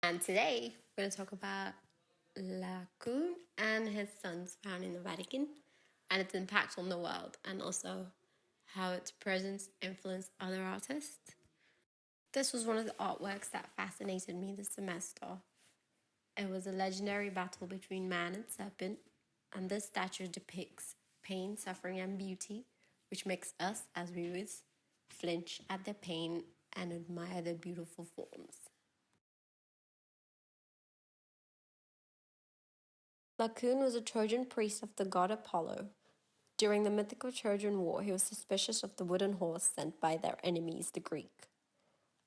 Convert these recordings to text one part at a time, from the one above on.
And today we're going to talk about Laocoon and His Sons, found in the Vatican, and its impact on the world, and also how its presence influenced other artists. This was one of the artworks that fascinated me this semester. It was a legendary battle between man and serpent, and this statue depicts pain, suffering, and beauty, which makes us, as viewers, flinch at their pain and admire their beautiful forms. Laocoon was a Trojan priest of the god Apollo. During the mythical Trojan War, he was suspicious of the wooden horse sent by their enemies, the Greek.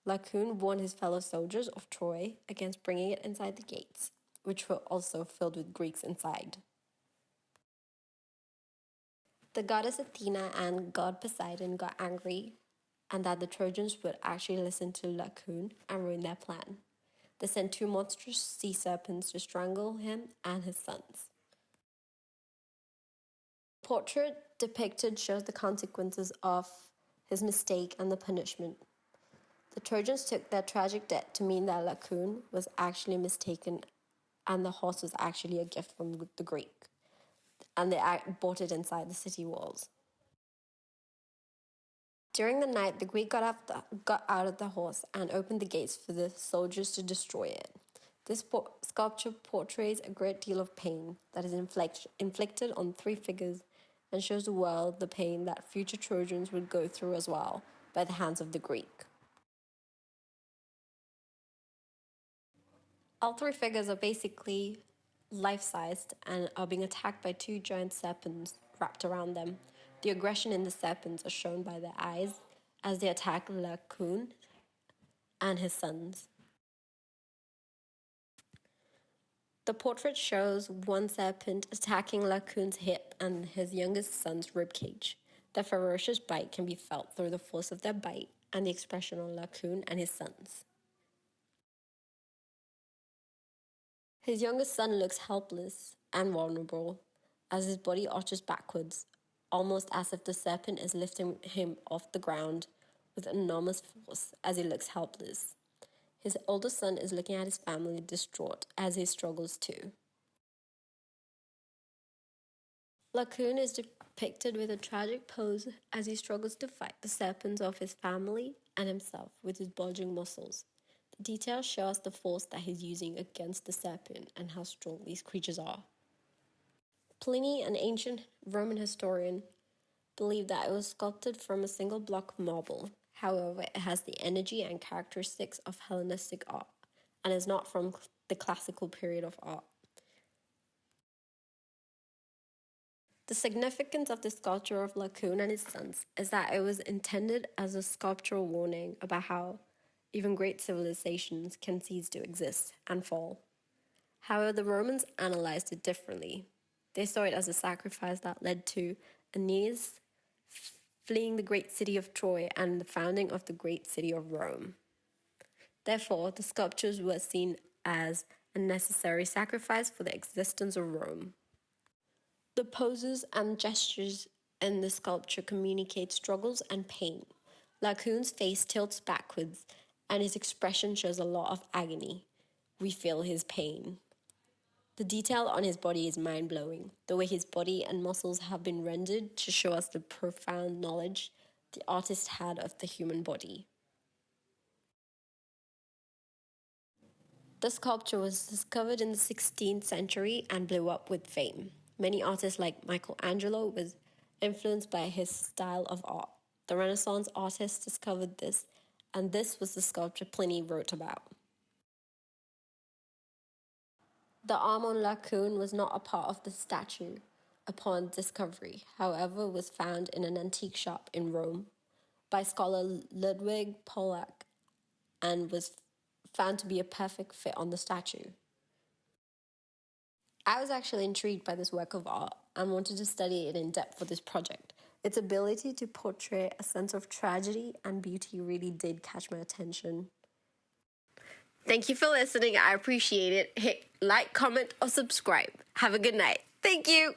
Laocoon warned his fellow soldiers of Troy against bringing it inside the gates, which were also filled with Greeks inside. The goddess Athena and god Poseidon got angry, and that the Trojans would actually listen to Laocoon and ruin their plan. They sent 2 monstrous sea serpents to strangle him and his sons. The portrait depicted shows the consequences of his mistake and the punishment. The Trojans took their tragic death to mean that Laocoon was actually mistaken and the horse was actually a gift from the Greek, and they bought it inside the city walls. During the night, the Greek got out of the horse and opened the gates for the soldiers to destroy it. This sculpture portrays a great deal of pain that is inflicted on 3 figures and shows the world the pain that future Trojans would go through as well by the hands of the Greek. All 3 figures are basically life-sized and are being attacked by 2 giant serpents wrapped around them. The aggression in the serpents are shown by their eyes as they attack Laocoon and his sons. The portrait shows one serpent attacking Laocoon's hip and his youngest son's ribcage. Their ferocious bite can be felt through the force of their bite and the expression on Laocoon and his sons. His youngest son looks helpless and vulnerable as his body arches backwards, almost as if the serpent is lifting him off the ground with enormous force as he looks helpless. His older son is looking at his family distraught as he struggles too. Laocoon is depicted with a tragic pose as he struggles to fight the serpents of his family and himself with his bulging muscles. The details show us the force that he's using against the serpent and how strong these creatures are. Pliny, an ancient Roman historian, believed that it was sculpted from a single block of marble. However, it has the energy and characteristics of Hellenistic art and is not from the classical period of art. The significance of the sculpture of Laocoon and his sons is that it was intended as a sculptural warning about how even great civilizations can cease to exist and fall. However, the Romans analyzed it differently. They saw it as a sacrifice that led to Aeneas fleeing the great city of Troy and the founding of the great city of Rome. Therefore, the sculptures were seen as a necessary sacrifice for the existence of Rome. The poses and gestures in the sculpture communicate struggles and pain. Laocoon's face tilts backwards, and his expression shows a lot of agony. We feel his pain. The detail on his body is mind-blowing, the way his body and muscles have been rendered to show us the profound knowledge the artist had of the human body. The sculpture was discovered in the 16th century and blew up with fame. Many artists like Michelangelo was influenced by his style of art. The Renaissance artists discovered this, and this was the sculpture Pliny wrote about. The arm on Laocoon was not a part of the statue upon discovery, however, was found in an antique shop in Rome by scholar Ludwig Pollack and was found to be a perfect fit on the statue. I was actually intrigued by this work of art and wanted to study it in depth for this project. Its ability to portray a sense of tragedy and beauty really did catch my attention. Thank you for listening. I appreciate it. Hit like, comment, or subscribe. Have a good night. Thank you.